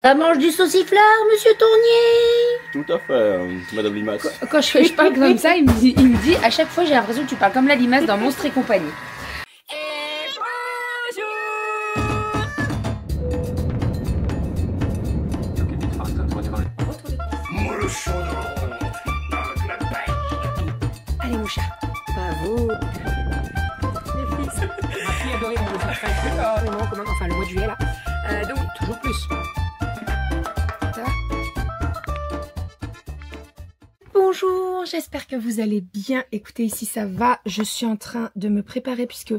Ça mange du sauciflard, monsieur Tournier? Tout à fait, Madame Limace. Quand je parle comme ça, il me dit à chaque fois j'ai l'impression que tu parles comme la limace dans Monstres et compagnie. Allez mon chat, bravo. Les fils. Ma fille adorait mon dessin. Enfin le mois de juillet là. Donc toujours plus. Ça va? Bonjour, j'espère que vous allez bien. Écoutez, ici ça va. Je suis en train de me préparer puisque...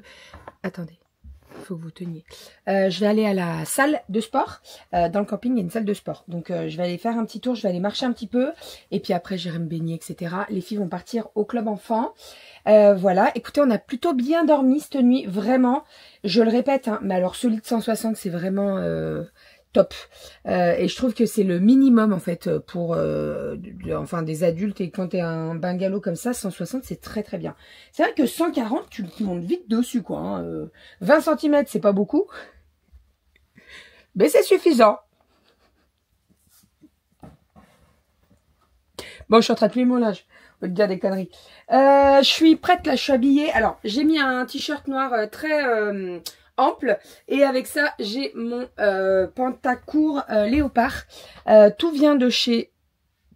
Attendez, il faut que vous teniez. Je vais aller à la salle de sport. Dans le camping, il y a une salle de sport. Donc je vais aller faire un petit tour, je vais aller marcher un petit peu. Et puis après, j'irai me baigner, etc. Les filles vont partir au club enfant. Voilà, écoutez, on a plutôt bien dormi cette nuit, vraiment. Je le répète, hein, mais alors celui de 160, c'est vraiment top. Et je trouve que c'est le minimum, en fait, pour enfin des adultes. Et quand t'es un bungalow comme ça, 160, c'est très très bien. C'est vrai que 140, tu le montes vite dessus, quoi. Hein. 20 cm, c'est pas beaucoup. Mais c'est suffisant. Bon, je suis en train de tuer mon linge. Je vais te dire des conneries. Je suis prête là, je suis habillée. Alors, j'ai mis un t-shirt noir très ample. Et avec ça, j'ai mon pantacourt léopard. Tout vient de chez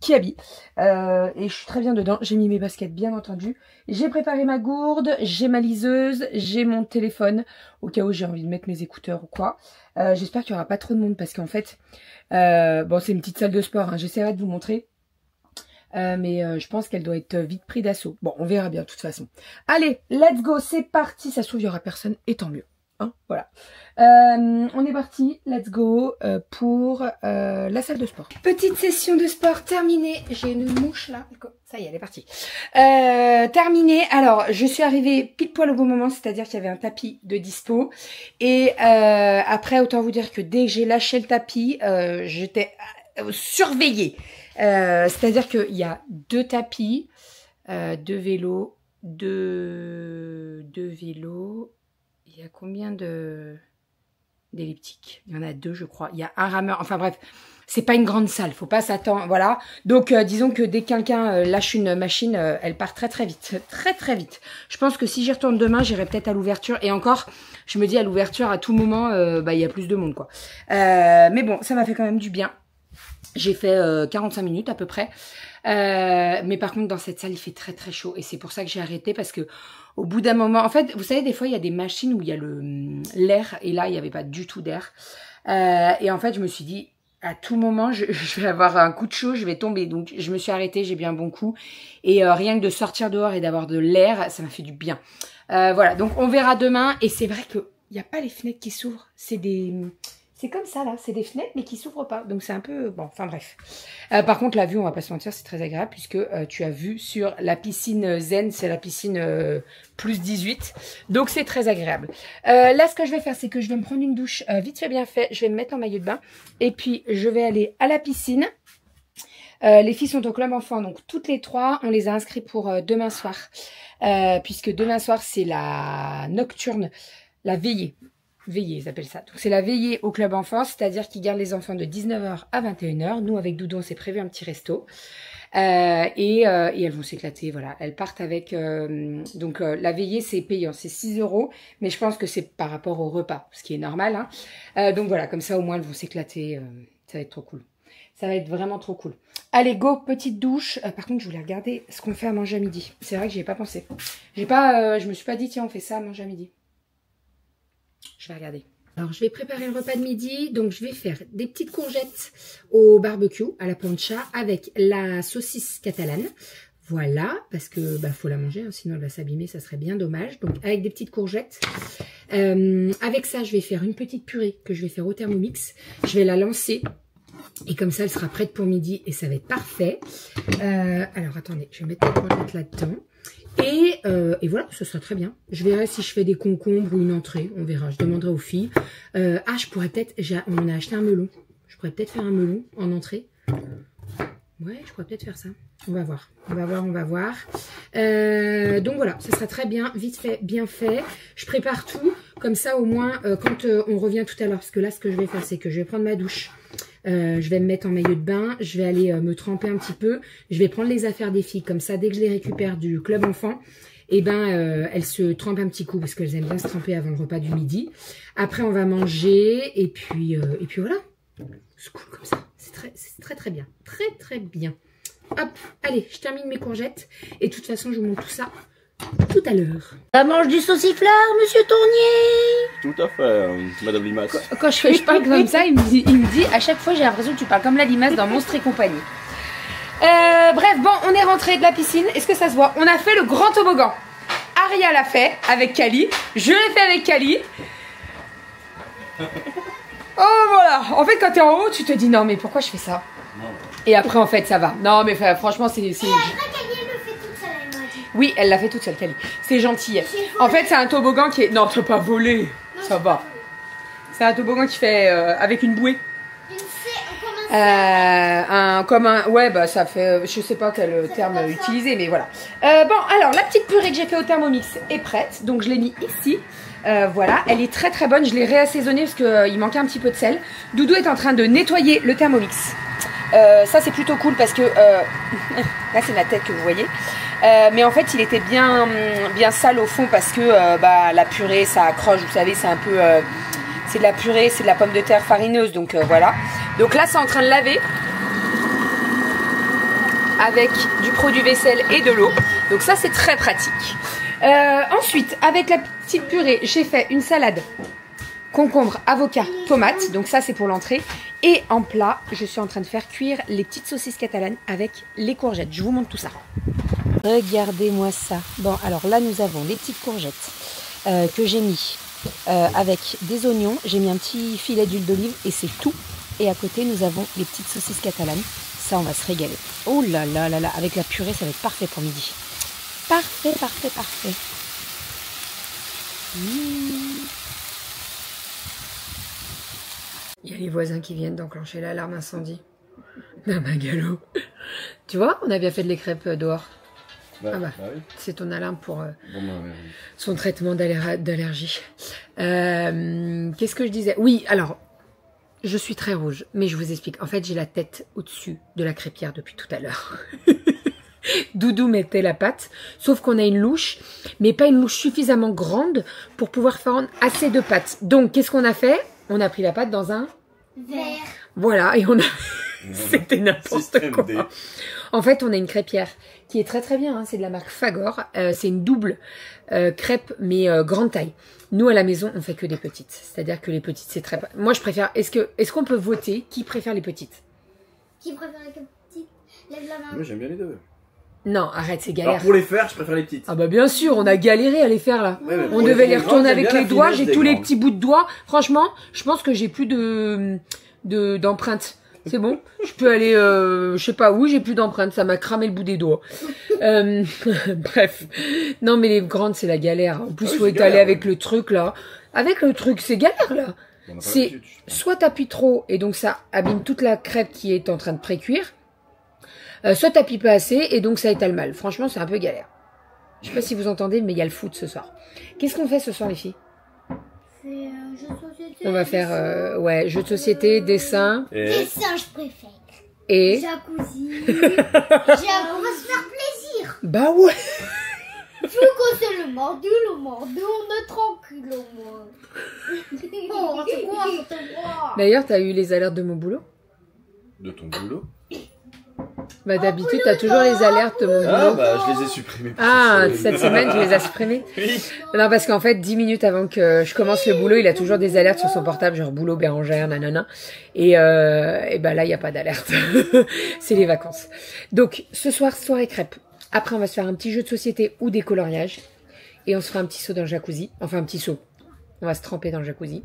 Kiabi. Et je suis très bien dedans. J'ai mis mes baskets, bien entendu. J'ai préparé ma gourde, j'ai ma liseuse, j'ai mon téléphone. Au cas où j'ai envie de mettre mes écouteurs ou quoi. J'espère qu'il n'y aura pas trop de monde parce qu'en fait, bon, c'est une petite salle de sport. Hein, j'essaierai de vous montrer. Mais je pense qu'elle doit être vite prise d'assaut. Bon, on verra bien de toute façon. Allez, let's go, c'est parti. Ça se trouve, il n'y aura personne, et tant mieux. Hein, voilà. On est parti, let's go pour la salle de sport. Petite session de sport terminée. J'ai une mouche là. Ça y est, elle est partie. Terminée. Alors, je suis arrivée pile poil au bon moment, c'est-à-dire qu'il y avait un tapis de dispo. Et après, autant vous dire que dès que j'ai lâché le tapis, j'étais surveillée. C'est-à-dire qu'il y a deux tapis, deux vélos, deux vélos. Il y a combien d'elliptiques? Il y en a deux, je crois. Il y a un rameur. Enfin bref, c'est pas une grande salle. Faut pas s'attendre. Voilà. Donc disons que dès que quelqu'un lâche une machine, elle part très très vite, très très vite. Je pense que si j'y retourne demain, j'irai peut-être à l'ouverture. Et encore, je me dis à l'ouverture, à tout moment, il y a plus de monde, quoi. Mais bon, ça m'a fait quand même du bien. J'ai fait 45 minutes à peu près. Mais par contre, dans cette salle, il fait très très chaud. Et c'est pour ça que j'ai arrêté parce que au bout d'un moment... En fait, vous savez, des fois, il y a des machines où il y a l'air. Et là, il n'y avait pas du tout d'air. Et en fait, je me suis dit, à tout moment, je vais avoir un coup de chaud, je vais tomber. Donc, je me suis arrêtée, j'ai bu un bon coup. Et rien que de sortir dehors et d'avoir de l'air, ça m'a fait du bien. Voilà, donc on verra demain. Et c'est vrai qu'il n'y a pas les fenêtres qui s'ouvrent. C'est comme ça là, c'est des fenêtres mais qui s'ouvrent pas. Donc c'est un peu... Bon, enfin bref. Par contre, la vue, on va pas se mentir, c'est très agréable puisque tu as vu sur la piscine zen, c'est la piscine plus 18. Donc c'est très agréable. Là, ce que je vais faire, c'est que je vais me prendre une douche vite fait bien fait. Je vais me mettre en maillot de bain et puis je vais aller à la piscine. Les filles sont au club enfant, donc toutes les trois, on les a inscrits pour demain soir. Puisque demain soir, c'est la nocturne, la veillée. Veillée, ils appellent ça. Donc c'est la veillée au club enfant, c'est-à-dire qu'ils gardent les enfants de 19h à 21h. Nous, avec Doudou, on s'est prévu un petit resto. Et elles vont s'éclater, voilà. Elles partent avec... la veillée, c'est payant, c'est 6 €. Mais je pense que c'est par rapport au repas, ce qui est normal. Hein. Donc voilà, comme ça, au moins, elles vont s'éclater. Ça va être trop cool. Ça va être vraiment trop cool. Allez, go, petite douche. Par contre, je voulais regarder ce qu'on fait à manger à midi. C'est vrai que j'y ai pas pensé. Je me suis pas dit, tiens, on fait ça à manger à midi. Je vais regarder. Alors, je vais préparer le repas de midi. Donc, je vais faire des petites courgettes au barbecue, à la plancha, avec la saucisse catalane. Voilà, parce que faut la manger, hein, sinon elle va s'abîmer, ça serait bien dommage. Donc, avec des petites courgettes. Avec ça, je vais faire une petite purée que je vais faire au Thermomix. Je vais la lancer. Et comme ça, elle sera prête pour midi et ça va être parfait. Alors, attendez, je vais mettre les courgettes là-dedans. Et voilà, ce sera très bien. Je verrai si je fais des concombres ou une entrée. On verra, je demanderai aux filles. Je pourrais peut-être... On a acheté un melon. Je pourrais peut-être faire un melon en entrée. Ouais, je pourrais peut-être faire ça. On va voir. On va voir. Donc voilà, ce sera très bien. Vite fait, bien fait. Je prépare tout. Comme ça, au moins, quand on revient tout à l'heure. Parce que là, ce que je vais faire, c'est que je vais prendre ma douche. Je vais me mettre en maillot de bain. Je vais aller me tremper un petit peu. Je vais prendre les affaires des filles. Comme ça, dès que je les récupère du club enfant, eh ben, elles se trempent un petit coup parce qu'elles aiment bien se tremper avant le repas du midi. Après, on va manger et puis voilà. C'est cool comme ça. C'est très bien. Très bien. Hop, allez, je termine mes courgettes. Et de toute façon, je vous montre tout ça tout à l'heure. Ça mange du sauciflard, monsieur Tournier? Tout à fait, madame Limace. Quand je parle comme ça, il me dit à chaque fois, j'ai l'impression que tu parles comme la Limace dans Monstres et compagnie. Bref, bon, on est rentré de la piscine. Est-ce que ça se voit? On a fait le grand toboggan. Aria l'a fait avec Kali. Je l'ai fait avec Kali. Oh voilà. En fait, quand t'es en haut, tu te dis non, mais pourquoi je fais ça? Non. Et après, en fait, ça va. Non, mais franchement, c'est. Oui, elle l'a fait toute seule, Kali. C'est gentil. En fait, c'est un toboggan qui est. Non, t'as pas volé. Ça va. C'est un toboggan qui fait avec une bouée. Ouais, bah ça fait, je sais pas quel terme utiliser, mais voilà. Bon, alors la petite purée que j'ai fait au Thermomix est prête, donc je l'ai mis ici. Voilà, elle est très bonne. Je l'ai réassaisonnée parce qu'il manquait un petit peu de sel. Doudou est en train de nettoyer le Thermomix. Ça c'est plutôt cool parce que là c'est ma tête que vous voyez. Mais en fait il était bien sale au fond parce que bah, la purée ça accroche, vous savez, c'est un peu c'est de la purée, c'est de la pomme de terre farineuse, donc voilà. Donc là c'est en train de laver avec du produit vaisselle et de l'eau, donc ça c'est très pratique. Ensuite avec la petite purée j'ai fait une salade concombre, avocat, tomate, donc ça c'est pour l'entrée. Et en plat je suis en train de faire cuire les petites saucisses catalanes avec les courgettes. Je vous montre tout ça. Regardez-moi ça. Bon, alors là nous avons les petites courgettes que j'ai mis avec des oignons. J'ai mis un petit filet d'huile d'olive et c'est tout. Et à côté nous avons les petites saucisses catalanes. Ça on va se régaler. Oh là là là là, avec la purée ça va être parfait pour midi. Parfait. Il y a les voisins qui viennent d'enclencher l'alarme incendie. Non, ma galop. Tu vois, on a bien fait de les crêpes dehors. Oui. C'est ton alarme pour son traitement d'allergie. Qu'est-ce que je disais? Oui, alors, je suis très rouge, mais je vous explique. En fait, j'ai la tête au-dessus de la crêpière depuis tout à l'heure. Doudou mettait la pâte, sauf qu'on a une louche, mais pas une louche suffisamment grande pour pouvoir faire assez de pâte. Donc, qu'est-ce qu'on a fait? On a pris la pâte dans un verre. Voilà, et on a... C'était n'importe quoi. En fait, on a une crêpière qui est très bien, hein. C'est de la marque Fagor. C'est une double crêpe, mais grande taille. Nous, à la maison, on fait que des petites. C'est-à-dire que les petites, c'est très... Moi, je préfère... Est-ce qu'on peut voter qui préfère les petites? Qui préfère les petites? Lève la main. Moi, j'aime bien les deux. Non, arrête, c'est galère. Alors pour les faire, je préfère les petites. Ah bah bien sûr, on a galéré à les faire là. Ouais, on devait les retourner avec les doigts, j'ai tous les petits bouts de doigts. Franchement, je pense que j'ai plus d'empreintes. C'est bon, je peux aller, je sais pas où, j'ai plus d'empreintes, ça m'a cramé le bout des doigts. Bref, non mais les grandes c'est la galère. En plus, faut étaler avec le truc là. Avec le truc, c'est galère là. C'est soit t'appuies trop et donc ça abîme toute la crêpe qui est en train de pré-cuire. Soit t'appuies pas assez et donc ça étale mal. Franchement, c'est un peu galère. Je sais pas si vous entendez, mais il y a le foot ce soir. Qu'est-ce qu'on fait ce soir, les filles? C'est jeu de société. On va faire, ouais, jeu de société, dessin. Dessin, je préfère. Et jacuzzi. On va se faire plaisir. Bah ouais. Vu que c'est le mardi, on est tranquille au moins. Oh, c'est quoi, c'est quoi? D'ailleurs, t'as eu les alertes de mon boulot? De ton boulot? Bah d'habitude, t'as toujours les alertes de mon boulot. Ah bah je les ai supprimées. Ah, cette semaine, tu les as supprimées? Oui. Non, parce qu'en fait, 10 minutes avant que je commence le boulot, il a toujours des alertes sur son portable, genre boulot Bérangère, nanana. Et bah là, il n'y a pas d'alerte. C'est les vacances. Donc, ce soir, soirée crêpes. Après, on va se faire un petit jeu de société ou des coloriages. Et on se fera un petit saut dans le jacuzzi. Enfin, un petit saut. On va se tremper dans le jacuzzi.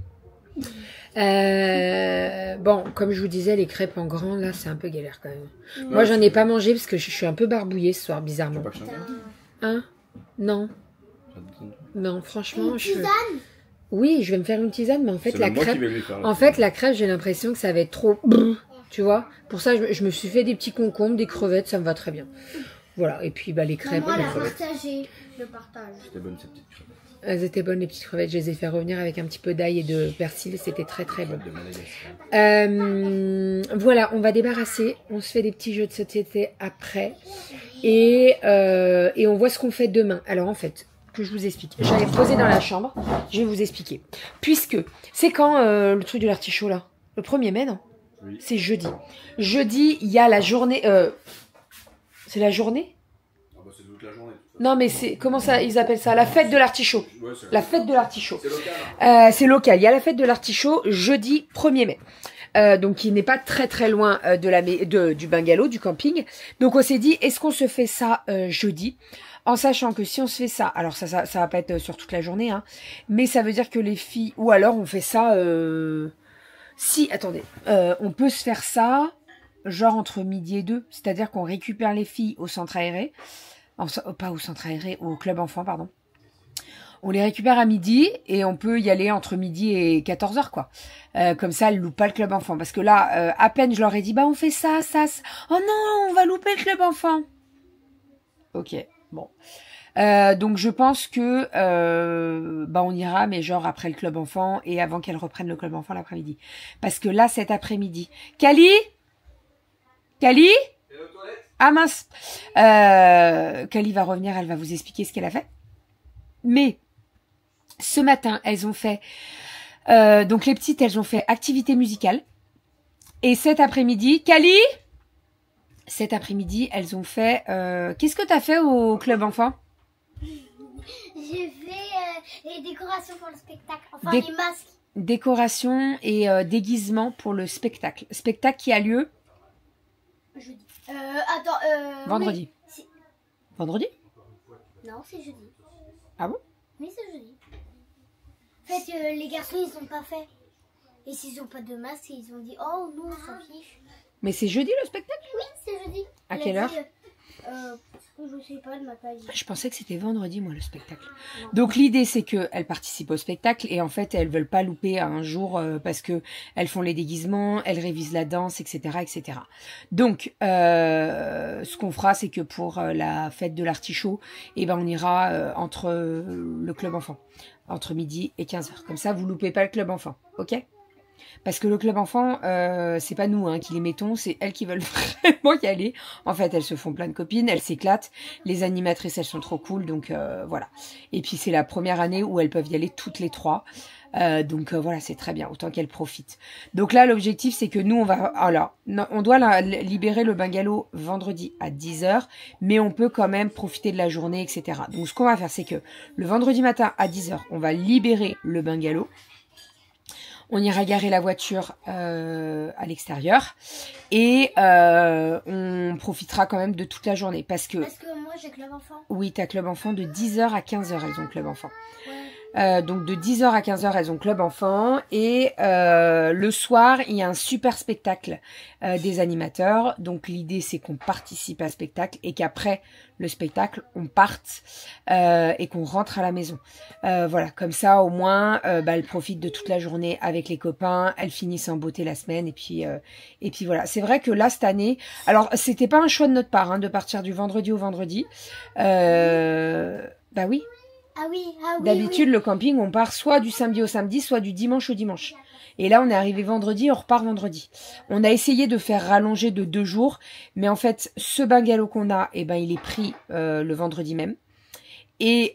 Bon, comme je vous disais, les crêpes en grand, là, c'est un peu galère quand même. Ouais, moi, j'en ai pas mangé parce que je suis un peu barbouillée ce soir, bizarrement. Tu veux pas que hein? Non. Non, franchement, tisane? Oui, je vais me faire une tisane, mais en fait, la crêpe... En fait, la crêpe, j'ai l'impression que ça va être trop... Tu vois? Pour ça, je me suis fait des petits concombres, des crevettes, ça me va très bien. Voilà, et puis bah, les crêpes... Moi, la partager, le partage. C'était bonne, cette petite crêpe. Elles étaient bonnes les petites crevettes. Je les ai fait revenir avec un petit peu d'ail et de persil. C'était très très bon. De Madagascar. Voilà, on va débarrasser. On se fait des petits jeux de société après. Et on voit ce qu'on fait demain. Alors en fait, que je vous explique. J'avais posé dans la chambre. Je vais vous expliquer. Puisque, c'est quand le truc de l'artichaut là? Le 1er mai, non? Oui. C'est jeudi. Jeudi, il y a la journée... c'est la journée? Ah bah c'est toute la journée. Non, mais c'est... Comment ça, ils appellent ça? La fête de l'artichaut. Ouais, c'est La fête de l'artichaut. C'est local. C'est local. Il y a la fête de l'artichaut jeudi 1er mai. Donc, il n'est pas très très loin du bungalow, du camping. Donc, on s'est dit, est-ce qu'on se fait ça jeudi? En sachant que si on se fait ça, alors ça va pas être sur toute la journée, hein, mais ça veut dire que les filles... Ou alors, on fait ça... Si, attendez, on peut se faire ça, genre entre midi et 2. C'est-à-dire qu'on récupère les filles au centre aéré. Pas au centre aéré, au club enfant, pardon. On les récupère à midi et on peut y aller entre midi et 14h, quoi. Comme ça, elles loupent pas le club enfant. Parce que là, à peine je leur ai dit, bah on fait ça. Oh non, on va louper le club enfant. Ok, bon. Donc je pense que on ira, mais genre après le club enfant et avant qu'elles reprennent le club enfant l'après-midi. Parce que là, cet après-midi... Cali? Ah mince. Cali va revenir, elle va vous expliquer ce qu'elle a fait. Mais ce matin, elles ont fait... donc les petites, elles ont fait activité musicale. Et cet après-midi... Cali? Cet après-midi, elles ont fait... Qu'est-ce que tu as fait au club enfant? J'ai fait les décorations pour le spectacle. Enfin, les masques. Décoration et déguisement pour le spectacle. Spectacle qui a lieu... Jeudi. Attends, vendredi. Oui, Vendredi? non, c'est jeudi. Ah bon? Oui, c'est jeudi. En fait, les garçons, ils sont pas faits. Et s'ils ont pas de masque, ils ont dit, oh, nous, on s'en fiche. Mais c'est jeudi le spectacle? Oui, c'est jeudi. À Elle quelle a heure? dit, je sais pas, elle m'a pas dit. Je pensais que c'était vendredi, moi, le spectacle. Donc, l'idée, c'est qu'elles participent au spectacle et en fait, elles veulent pas louper un jour parce que elles font les déguisements, elles révisent la danse, etc., etc. Donc, ce qu'on fera, c'est que pour la fête de l'artichaut, on ira entre le club enfant, entre midi et 15h. Comme ça, vous loupez pas le club enfant, ok? Parce que le club enfant, c'est pas nous qui les mettons, c'est elles qui veulent vraiment y aller. En fait, elles se font plein de copines, elles s'éclatent. Les animatrices, elles sont trop cool, donc voilà. Et puis, c'est la première année où elles peuvent y aller toutes les 3. Donc voilà, c'est très bien, autant qu'elles profitent. Donc là, l'objectif, c'est que nous, on doit libérer le bungalow vendredi à 10h, mais on peut quand même profiter de la journée, etc. Donc, ce qu'on va faire, c'est que le vendredi matin à 10h, on va libérer le bungalow. On ira garer la voiture à l'extérieur et on profitera quand même de toute la journée parce que moi j'ai club enfant. Oui, t'as club enfant de 10h à 15h, elles ont club enfant. Ouais. Donc de 10h à 15h, elles ont club enfant et le soir, il y a un super spectacle des animateurs. Donc l'idée, c'est qu'on participe à ce spectacle et qu'après le spectacle, on parte et qu'on rentre à la maison. Voilà, comme ça, au moins, elles profitent de toute la journée avec les copains, elles finissent en beauté la semaine et puis voilà. C'est vrai que là, cette année, alors c'était pas un choix de notre part de partir du vendredi au vendredi. Bah oui. Ah oui. D'habitude, le camping, on part soit du samedi au samedi, soit du dimanche au dimanche. Et là, on est arrivé vendredi, on repart vendredi. On a essayé de faire rallonger de 2 jours, mais en fait, ce bungalow qu'on a, il est pris le vendredi même. Et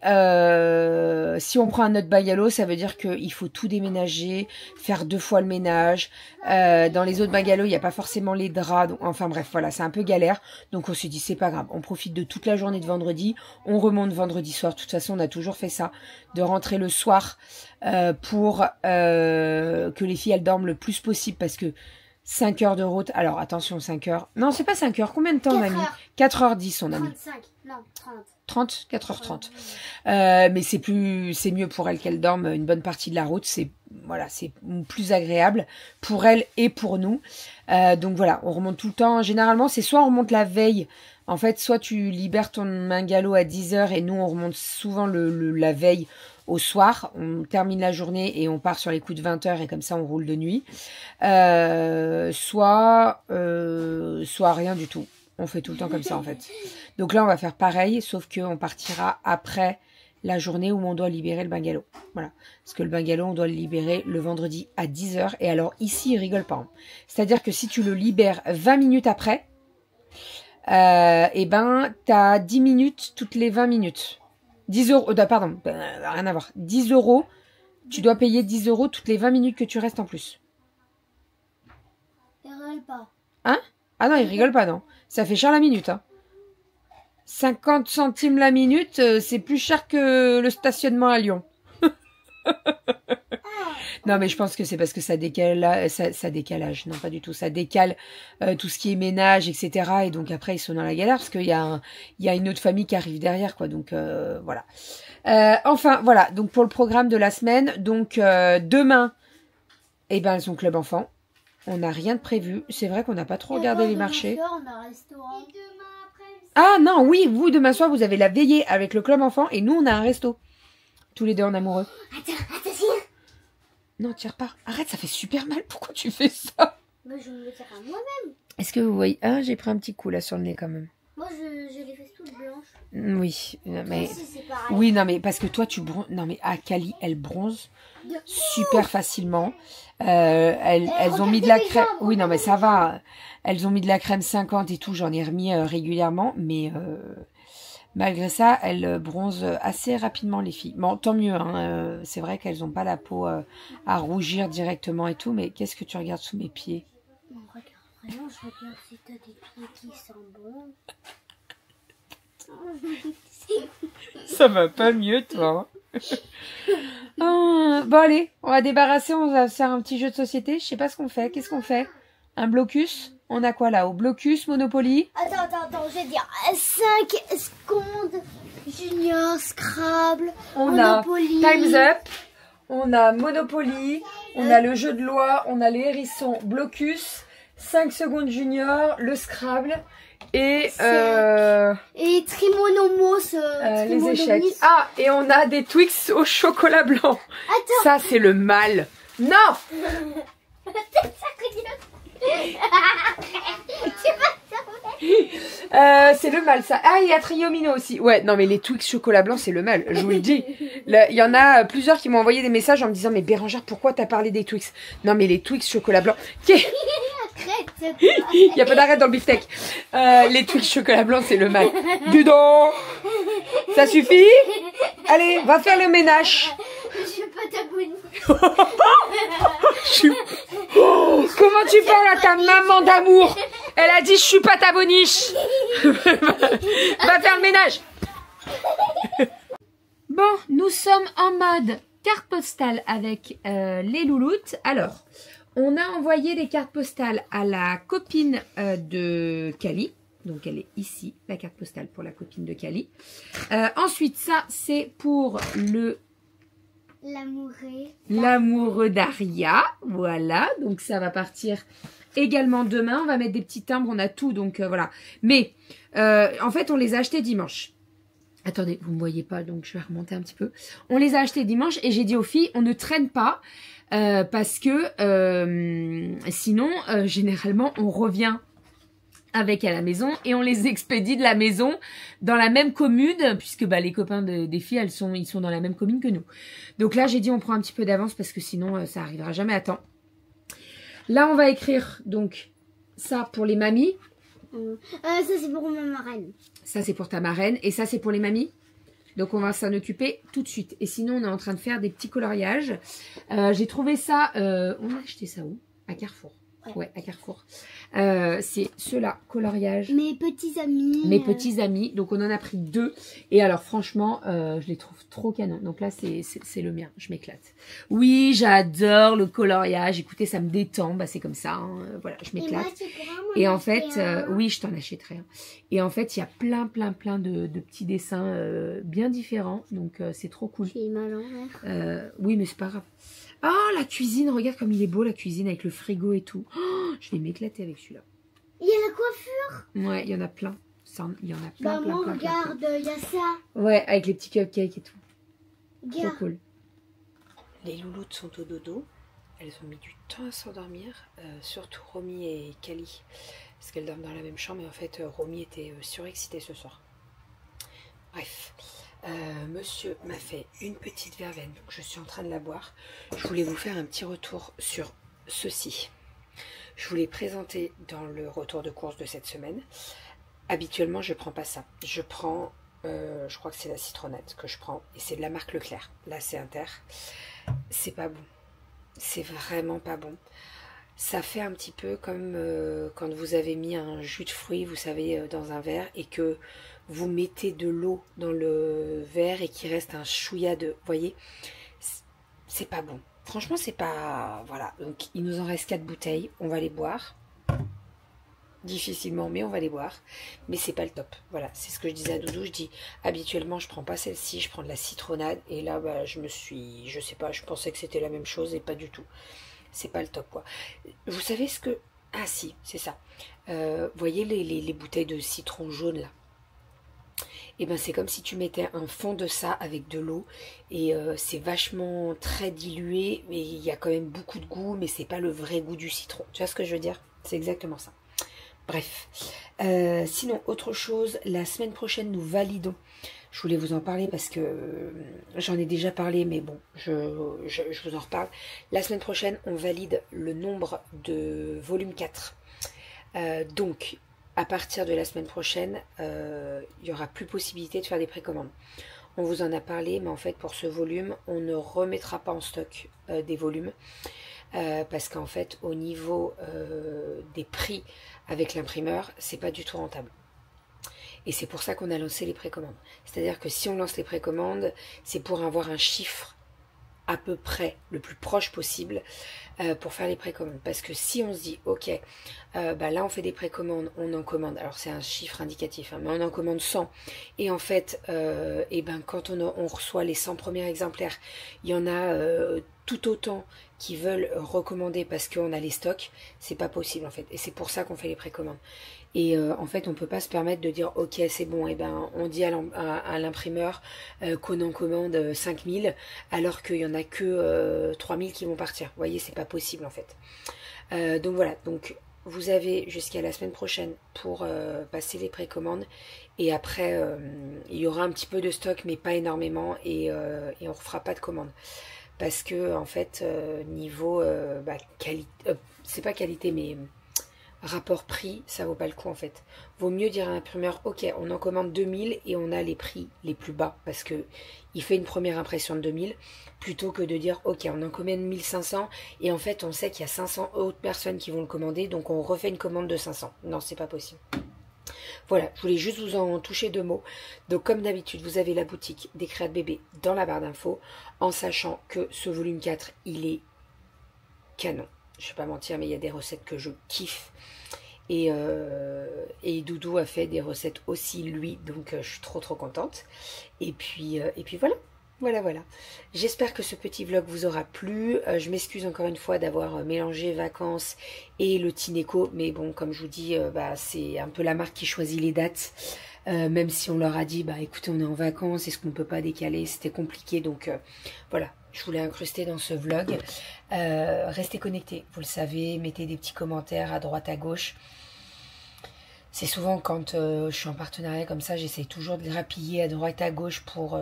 si on prend un autre bungalow, ça veut dire qu'il faut tout déménager, faire 2 fois le ménage. Dans les autres bungalows, il n'y a pas forcément les draps. Donc, enfin bref, voilà, c'est un peu galère. Donc on s'est dit, c'est pas grave, on profite de toute la journée de vendredi. On remonte vendredi soir. De toute façon, on a toujours fait ça, de rentrer le soir pour que les filles, elles dorment le plus possible. Parce que 5 heures de route, alors attention, 5 heures. Non, c'est pas 5 heures, combien de temps on a mis? 4h10 on a mis. 35, non, 30. 30, 4h30. Mais c'est mieux pour elle qu'elle dorme une bonne partie de la route. C'est plus agréable pour elle et pour nous. Donc voilà, on remonte tout le temps. Généralement, c'est soit on remonte la veille. En fait, soit tu libères ton bungalow à 10h et nous, on remonte souvent la veille au soir. On termine la journée et on part sur les coups de 20h et comme ça, on roule de nuit. Soit rien du tout. On fait tout le temps comme ça, en fait. Donc là, on va faire pareil, sauf qu'on partira après la journée où on doit libérer le bungalow. Voilà. Parce que le bungalow, on doit le libérer le vendredi à 10 h. Et alors, ici, ils rigolent pas. Hein. C'est-à-dire que si tu le libères 20 minutes après, eh ben, tu as 10 minutes toutes les 20 minutes. 10 euros, pardon, rien à voir. 10 euros, tu dois payer 10 euros toutes les 20 minutes que tu restes en plus. Ils rigolent pas. Hein? Ah non, ils rigolent pas, non. Ça fait cher la minute, hein. 50 centimes la minute, c'est plus cher que le stationnement à Lyon. Non, mais je pense que c'est parce que ça décale, ça décalage. Non, pas du tout. Ça décale tout ce qui est ménage, etc. Et donc après, ils sont dans la galère parce qu'il y a une autre famille qui arrive derrière, quoi. Donc voilà. Enfin, voilà. Donc pour le programme de la semaine, donc demain, eh ben, elles sont club enfant. On n'a rien de prévu. C'est vrai qu'on n'a pas trop regardé les marchés. On a un restaurant. Ah non, oui, vous, demain soir, vous avez la veillée avec le club enfant et nous, on a un resto. Tous les deux en amoureux. Attends. Non, tire pas. Arrête, ça fait super mal. Pourquoi tu fais ça? Moi, je me le tire à moi-même. Est-ce que vous voyez... Ah, j'ai pris un petit coup là sur le nez quand même. Moi, j'ai les fesses toutes blanches. Oui, mais... Si, c'est pareil. Oui, non, mais parce que toi, tu bronzes... Non, mais Kali, elle bronze super facilement. Elles ont mis de la crème... Oui, non, mais ça va. Elles ont mis de la crème 50 et tout. J'en ai remis régulièrement. Mais malgré ça, elles bronzent assez rapidement, les filles. Bon, tant mieux. Hein, c'est vrai qu'elles n'ont pas la peau à rougir directement et tout. Mais qu'est-ce que tu regardes sous mes pieds? Non, regarde. Vraiment, je regarde si t'as des pieds qui sont bons. Ça va pas mieux, toi. Oh, bon, allez, on va débarrasser, on va faire un petit jeu de société. Je sais pas ce qu'on fait. Qu'est-ce qu'on fait? Un blocus? On a quoi là? Au blocus, Monopoly? Attends, je vais dire 5 secondes, Junior, Scrabble, On Monopoly. a Time's Up, on a Monopoly, on a le jeu de loi, on a les hérissons, blocus, 5 secondes Junior, le Scrabble et Trimonomos. les échecs. Ah, et on a des Twix au chocolat blanc. Attends. Ça, c'est le mal. Non! C'est le mal, ça. Ah, il y a Triomino aussi. Ouais, non, mais les Twix chocolat blanc, c'est le mal. Je vous le dis. Il y en a plusieurs qui m'ont envoyé des messages en me disant, mais Bérangère, pourquoi t'as parlé des Twix? Non, mais les Twix chocolat blanc. Il n'y a pas d'arrêt dans le beefsteak. Les Twix chocolat blanc, c'est le mal. Dudon! Ça suffit? Allez, va faire le ménage. Je suis pas ta bonne. Comment tu parles à ta maman d'amour? Elle a dit je suis pas ta boniche. Va faire le ménage. Bon, nous sommes en mode carte postale avec les louloutes. Alors, on a envoyé des cartes postales à la copine de Kali. Donc elle est ici, la carte postale pour la copine de Kali. Ensuite, ça c'est pour l'amoureux d'Aria. Voilà, donc ça va partir également demain. On va mettre des petits timbres, on a tout, donc voilà. Mais en fait, on les a achetés dimanche. Attendez, vous ne me voyez pas, donc je vais remonter un petit peu. On les a achetés dimanche et j'ai dit aux filles, on ne traîne pas parce que sinon, généralement, on revient avec à la maison et on les expédie de la maison dans la même commune puisque bah, les copains des filles ils sont dans la même commune que nous. Donc là j'ai dit on prend un petit peu d'avance parce que sinon ça arrivera jamais à temps. Là on va écrire donc ça pour les mamies. Ça c'est pour ma marraine. Ça c'est pour ta marraine et ça c'est pour les mamies. Donc on va s'en occuper tout de suite. Et sinon on est en train de faire des petits coloriages. J'ai trouvé ça, on a acheté ça où? À Carrefour. Ouais, à Carrefour. C'est ceux-là, coloriage. Mes petits amis. Mes petits amis. Donc, on en a pris 2. Et alors, franchement, je les trouve trop canons. Donc là, c'est le mien. Je m'éclate. Oui, j'adore le coloriage. Écoutez, ça me détend. Bah, c'est comme ça. Hein. Voilà, je m'éclate. Et en fait, oui, je t'en achèterai. Hein. Et en fait, il y a plein de petits dessins bien différents. Donc, c'est trop cool. J'ai mal en l'envers. Oui, mais c'est pas grave. Oh, la cuisine, regarde comme il est beau, la cuisine, avec le frigo et tout. Oh, je vais m'éclater avec celui-là. Il y a la coiffure. Ouais, il y en a plein. Il y en a plein, plein. Regarde, il y a ça. Ouais, avec les petits cupcakes et tout. Regarde. Trop cool. Les louloutes sont au dodo. Elles ont mis du temps à s'endormir. Surtout Romy et Kali. Parce qu'elles dorment dans la même chambre. Et en fait, Romy était surexcitée ce soir. Bref. Monsieur m'a fait une petite verveine, donc je suis en train de la boire. Je voulais vous faire un petit retour sur ceci. Je vous l'ai présenté dans le retour de course de cette semaine. Habituellement, je ne prends pas ça. Je prends, je crois que c'est la citronnade que je prends, et c'est de la marque Leclerc. Là, c'est Inter. C'est pas bon. C'est vraiment pas bon. Ça fait un petit peu comme quand vous avez mis un jus de fruits, vous savez, dans un verre, et que vous mettez de l'eau dans le verre et qu'il reste un chouïa de... Vous voyez, c'est pas bon. Franchement, c'est pas... Voilà, donc il nous en reste 4 bouteilles. On va les boire. Difficilement, mais on va les boire. Mais c'est pas le top. Voilà, c'est ce que je disais à Doudou. Je dis, habituellement, je prends pas celle-ci, je prends de la citronnade. Et là, bah, je sais pas, je pensais que c'était la même chose et pas du tout. C'est pas le top, quoi. Vous savez ce que... Ah si, c'est ça. Voyez les bouteilles de citron jaune, là. Et ben c'est comme si tu mettais un fond de ça avec de l'eau. Et c'est vachement très dilué. Mais il y a quand même beaucoup de goût. Mais c'est pas le vrai goût du citron. Tu vois ce que je veux dire? C'est exactement ça. Bref. Sinon, autre chose. La semaine prochaine, nous validons. Je voulais vous en parler parce que j'en ai déjà parlé, mais bon, je vous en reparle. La semaine prochaine, on valide le nombre de volume 4. Donc, à partir de la semaine prochaine, il n'y aura plus possibilité de faire des précommandes. On vous en a parlé, mais en fait, pour ce volume, on ne remettra pas en stock des volumes. Parce qu'en fait, au niveau des prix avec l'imprimeur, c'est pas du tout rentable. Et c'est pour ça qu'on a lancé les précommandes. C'est-à-dire que si on lance les précommandes, c'est pour avoir un chiffre à peu près le plus proche possible pour faire les précommandes. Parce que si on se dit, ok, bah là on fait des précommandes, on en commande, alors c'est un chiffre indicatif, hein, mais on en commande 100. Et en fait, et ben, quand on reçoit les 100 premiers exemplaires, il y en a tout autant qui veulent recommander parce qu'on a les stocks. C'est pas possible en fait. Et c'est pour ça qu'on fait les précommandes. Et en fait, on ne peut pas se permettre de dire, ok, c'est bon, et ben, on dit à l'imprimeur qu'on en commande 5000, alors qu'il n'y en a que 3000 qui vont partir. Vous voyez, c'est pas possible en fait. Donc voilà, donc vous avez jusqu'à la semaine prochaine pour passer les précommandes. Et après, il y aura un petit peu de stock, mais pas énormément, et on ne refera pas de commandes. Parce que, en fait, niveau qualité, c'est pas qualité, mais... rapport prix, ça vaut pas le coup en fait. Vaut mieux dire à l'imprimeur, ok, on en commande 2000 et on a les prix les plus bas parce que il fait une première impression de 2000 plutôt que de dire, ok, on en commande 1500 et en fait on sait qu'il y a 500 autres personnes qui vont le commander donc on refait une commande de 500. Non, c'est pas possible. Voilà, je voulais juste vous en toucher 2 mots. Donc comme d'habitude, vous avez la boutique des Créa de Bébé dans la barre d'infos en sachant que ce volume 4, il est canon. Je ne vais pas mentir, mais il y a des recettes que je kiffe. Et Doudou a fait des recettes aussi, lui. Donc, je suis trop contente. Et puis voilà. Voilà. J'espère que ce petit vlog vous aura plu. Je m'excuse encore une fois d'avoir mélangé vacances et le Tineco. Mais bon, comme je vous dis, c'est un peu la marque qui choisit les dates. Même si on leur a dit, écoutez, on est en vacances, est-ce qu'on ne peut pas décaler? C'était compliqué. Donc, voilà. Je voulais incruster dans ce vlog. Restez connectés, vous le savez, mettez des petits commentaires à droite, à gauche. C'est souvent quand je suis en partenariat comme ça, j'essaie toujours de grappiller à droite, à gauche pour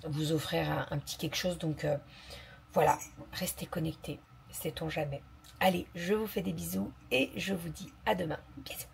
vous offrir un petit quelque chose. Donc voilà, restez connectés, sait-on jamais. Allez, je vous fais des bisous et je vous dis à demain. Bisous.